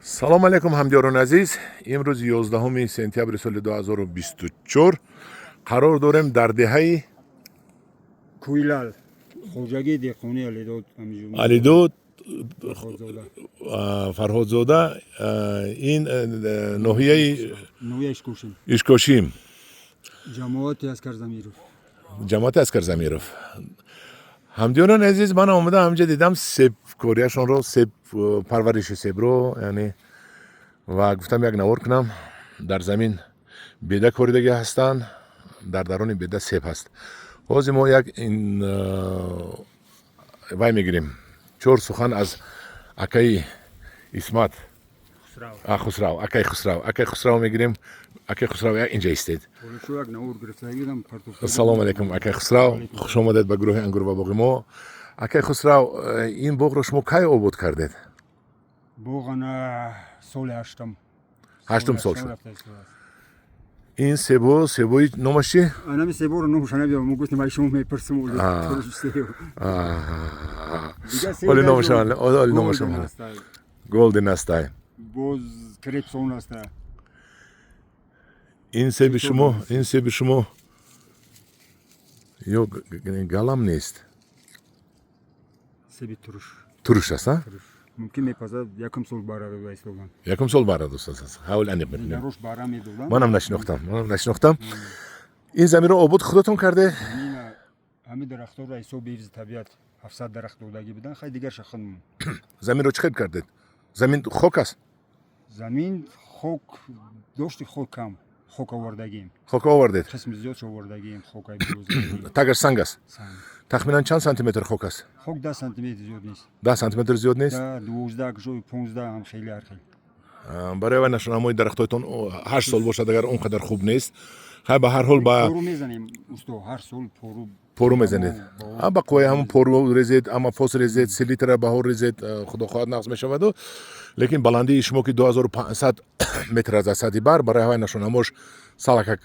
салом алейкум ҳамдиёрони азиз. имрӯзи 11 сентябри соли 2024 қарор дорем дар деҳаи Куйлал хоҷагӣ деҳқонӣ алидод фарҳодзода, ин ноҳияи ишкошим, ҷамоати Аскарзамиров. ҳамдиёрони азиз, ман омадам ҳамҷа дидам себ корияшонро, себ парвариши себро, яъне ва гуфтам як навор кунам. Дар замин беда коридагӣ ҳастанд, дар дарони беда себ ҳаст. ҳозир мо як вай мегирем, чор сухан аз акаи Исмат Хусрав, акаи Хусрав мегирем. Акаи Хусрав инҷа истед. Салом алейкум акаи Хусрав, хуш омадед ба гурӯҳи ангур ва боғи мо. Акаи Хусрав, ин боғро шумо кай обод кардед? боғана соли ҳаштум сол шуд. ин себои номаш чи? анами себоро номаша набиёрам, мо гуфтем ай шумо мепурсим оли номаша голден астай, боз крепсон аста. ин себи шумо ё галам нест, себи туруш аст. мумкин мепазад якум сол барада истоган. Якум сол барада аст. ҳавл аниқ мекунем. дарош бара медодам. манам нашинохтам. ин заминро обод худотон карде? ҳамин дарахтора ҳисоби ҳифзи табиат 700 дарахт додагӣ буданд, хай дигар шахн. заминро чӣ хел кардед? замин хок аст? замин хок дошти хок кам, хок овардагием. хок овардед? қисми зиёд овардагием, хокай тагаш санг аст? тахминан чанд сантиметр хок аст? хок 10 сантиметр зиёд нест. 10 сантиметр зиёд нест? 12 ҷои 15 ҳам хеле архел. барои вай нашунамои дарахтоятон 8 сол бошад, агар он қадар хуб нест, хай ба ҳар ҳол ба пору мезанем усто, ҳар сол пору мезанед. ба қоя ҳамон пору резед, ама фос резед, селитра баҳор резед, худо хоҳад нағз мешаваду. лекин баландии шумо ки 2500 метр аз сатҳи бар, барои ҳавай нашунамош салака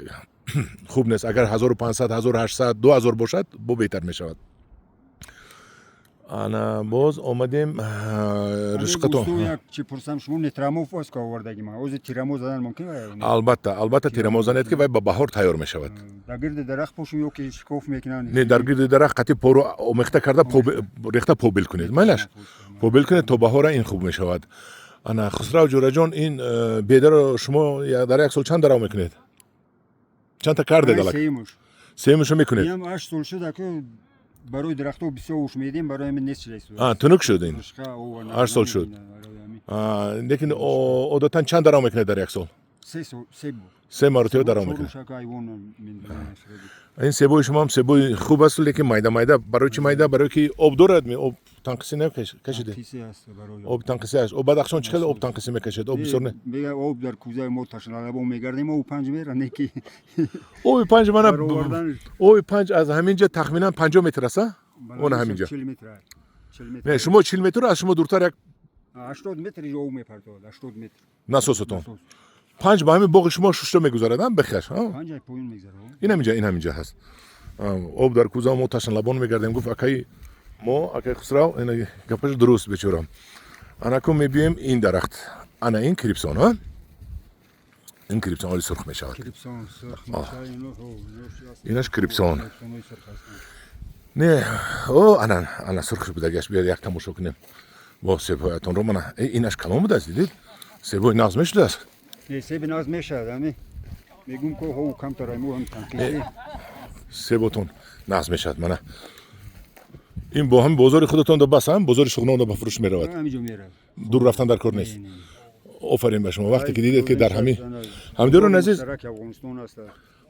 хуб нест. агар 1500, 1800, 2000 бошад, бо беҳтар мешавад. ана боз омадем ришқатон. Чӣ пурсам, шумо нетрамов ост ка овардаги ман. Ози тирамо задан мумкин ва? албатта тирамо занед ки вай ба баҳор тайёр мешавад. Дар гирди дарахт бошум ё ки шикоф мекунанд. Не, дар гирди дарахт қати пору омехта карда рехта побил кунед. Майлаш побил кунед то баҳора ин хуб мешавад. ана Хусрав ҷураҷон, ин бедаро шумо дар як сол чанд даром мекунед? чандта кардед? алак семушо мекунед? ям 8 сол шуда ки барои дарахтҳо бисёр уш медем, барои ҳамин нест шуда. тунук шуд ин 8 сол шуд. лекин одатан чанд даром мекунед дар як сол? 3 маротиба даром мекунед. ин себои шумо ҳам себои хуб аст, лекин майда. барои чӣ майда? барое ки об дорад. об танқисӣ накашиде? об танқисӣ аст. об Бадахшон чӣ хел об танқисӣ мекашед? об бисёр не. мега об дар кӯзаи мо ташналабон мегардем, об 5 мера не ки. оби 5 мана. оби 5 аз ҳаминҷа тахминан 50 метр аст. он ҳаминҷа. 40 метр. не, шумо 40 метр, аз шумо дуртар як 80 метр об мепартовад, 80 метр. насосатон. 5 ба ҳамин боғи шумо шушта мегузарадам бехаш. 5 ай поин мегзарад. ин ҳаминҷа ҳаст. об дар кӯза мо ташналабон мегардем. гуфт акаи Хусрав, ин гапаш дуруст бечора. анаку мебием ин дарахт. ана ин крипсон, ин крипсон оли сурх мешавад. инаш крипсон. не, ана сурх буда гашт. биёд як тамошо кунем. бо себоятонро мана инаш калон будааст, дидед? себои нағз мешудааст. не, себи нағз мешавад. ами мегум ки ҳо камтара мо ҳам танқиси. себотон нағз мешавад. мана ин бо ҳамин бозори худатон да бас, бозори Шуғнон да ба фурӯш меравад. ҳаминҷо меравад. дур рафтан дар кор нест. офарин ба шумо. вақте ки дидед ки дар ҳамин ҳамдиёрони азиз,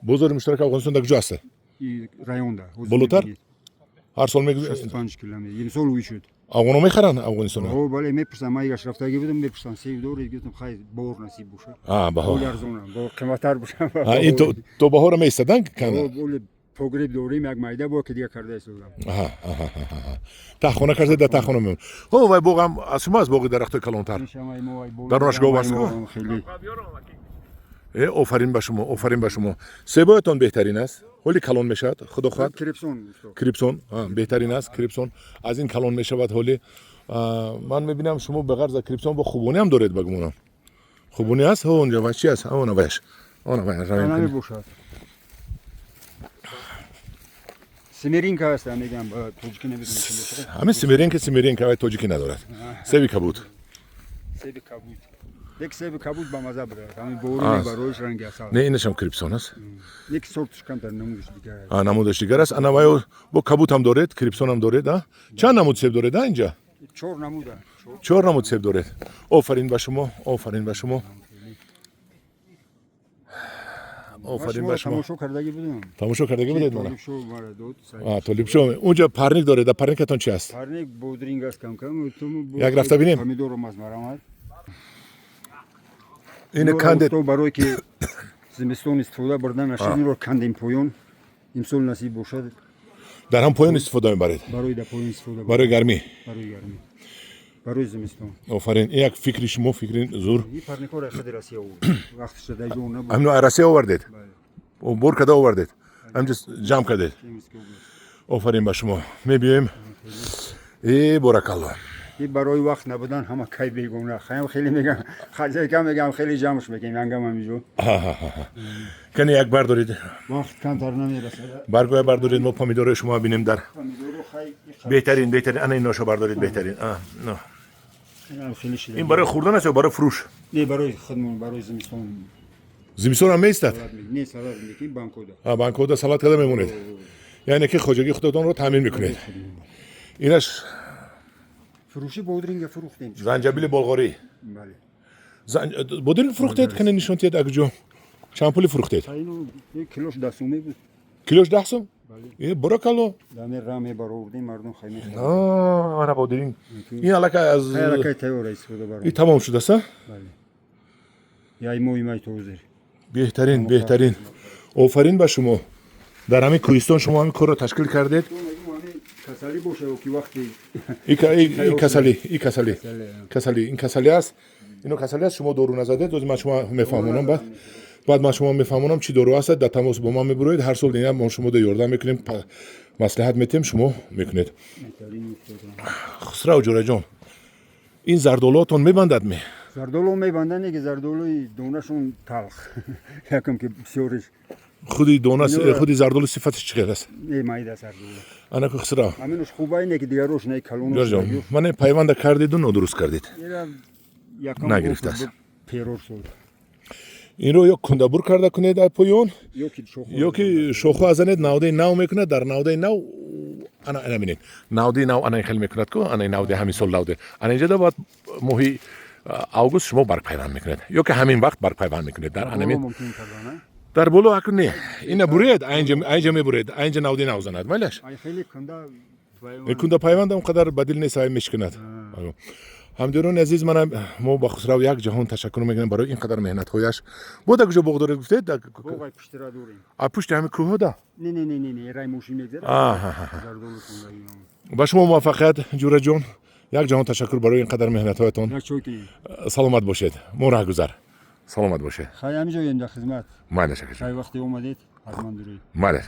бозори муштараки Афғонистон дар куҷо аст? районда. болотар? ҳар сол мегӯяд 65 километр. имсол уи шуд. афғоно мехаранд Афғонистон? бале мепурсам, ман ягаш рафтагӣ будам, мепурсам себ доред, гуфтам хай баҳор насиб бошад. баҳор арзона, бо қиматтар бошад. ин то баҳора меистаданд канда? погреб дорем, як майда бо ки дига карда истодам. таххона карда дар таххона мем. вай боғам аз шумо аст, боғи дарахтои калонтар. даронаш гов аст. офарин ба шумо. себоятон беҳтарин аст. ҳоли калон мешавад, худо хоҳад. крипсон беҳтарин аст. крипсон аз ин калон мешавад. ҳоли من میبینم شما به غرض کریپسون با خوبونی هم دارید بگمونم خوبونی هست ها اونجا و چی هست اون وش همه باشد سمیرینکا هست میگم با توجکی نمیدونم همین سمیرینکا و توجیکی ندارد سیبی کبود سیب کبود یک سیب کبود با مزه بده همین بورونی باروش رنگ اصل نه اینش هم کریپسون است یک سورتش کم در نمودش دیگر است نمودش دیگر است انا وایو با کبود هم دارید کریپسون هم دارید چند نمود سیب دارید اینجا 4 نموده 4 نمود سیب دارید آفرین به شما آفرین به شما آفرین به شما تماشا کردگی بودم تماشا کردگی بودید من شو مارا دو طالب شو اونجا پرنیک دارید پرنیکتون چی است پرنیک بودرینگ است کم کم تو یک رفته بینیم پامیدور ماز مرامد این کندید تو برای که زمستون استفاده بردن از این رو کندیم پایون امسال نصیب باشد در هم پایین استفاده میبرید برای در پایین استفاده برای گرمی برای گرمی برای زمستون آفرین این یک فکری شما فکرین زور این پرنیکا را خود رسی آورد وقتش در جو نبود همینو عرصه آوردید و بور کده آوردید همینجا جمع کردید آفرین به شما میبینیم ای بارکالله این برای وقت نبودن همه کی بیگونه خیلی میگم خرجه کم میگم خیلی جمعش میکنیم انگام همینجا کنی یک بردارید وقت کمتر نمیرسه برگوی بردارید ما پامیدور شما بینیم در پامیدورو بهترین انا این نوشو بردارید بهترین خیلی شده این برای خوردن است یا برای فروش نه برای خودمون برای زمستون زمستون هم میستد نه سالاد میگیم بانکودا بانکودا سالاد کده میمونید یعنی که خواجگی خودتون رو تامین میکنید اینش فروشی بودرینگ فروختیم زنجبیل بلغاری بله بودرینگ فروختید کنه نشون تید اگجو چند پولی فروختید اینو یک کیلوش 10 سومه بود کیلوش 10 سوم بله بارکالله دامه رامه باروردیم مردم خیلی خیلی آره بودرینگ این علاقه از علاقه تیور استفاده برام این تمام شده است بله یا مای توزر بهترین آفرین به شما در همین کوهستان شما همین کار رو تشکیل کردید کسلی باشه و که وقتی این کسلی است اینو کسلی است شما دورو نزدید من شما میفهمونم بعد من شما میفهمونم چی دورو است در تماس با ما میبروید هر سال دیگه ما شما رو یاردم میکنیم مصلحت میتیم شما میکنید خسرو جوره جان این زردالوتون میبندد زردالو میبندن دیگه زردالوی دونهشون تلخ یکم که بسیارش خودی زردالو صفتش چقدر است نه مایده زردالو انا که خسرو همینش خوبه اینه که دیگه روش نه کلونش جان من پیوند کردید و درست کردید یکم نگرفته است پیرور شد این رو یا کندبور کرده کنید در پایون یا که شوخو ازنید ناوده نو میکنه در ناوده نو انا ببینید ناوده نو انا خیلی میکند کو انا ناوده همین سال ناوده انا اینجا بعد ماهی اوگوست شما برگ پیوند میکنید یا که همین وقت برگ پیوند میکنید در انمید در بولو اکن نه اینا برید اینجا میبرید اینجا ناوده نو زند مالش خیلی کنده پیوند هم قدر بدل نیست میشکند همدیران عزیز من ما با خسرو یک جهان تشکر میکنم برای اینقدر مهنت هایش بود کجا بغداد گفتید بوقای پشت را دوریم پشت همین کوه دا نه رای موشی میگذره با شما موفقیت جوره جون یک جهان تشکر برای اینقدر مهنت هایتون سلامت باشید مورا گذر سلامت باشید خیلی همینجا در خدمت ماله شکر وقتی اومدید حتما دورید ماله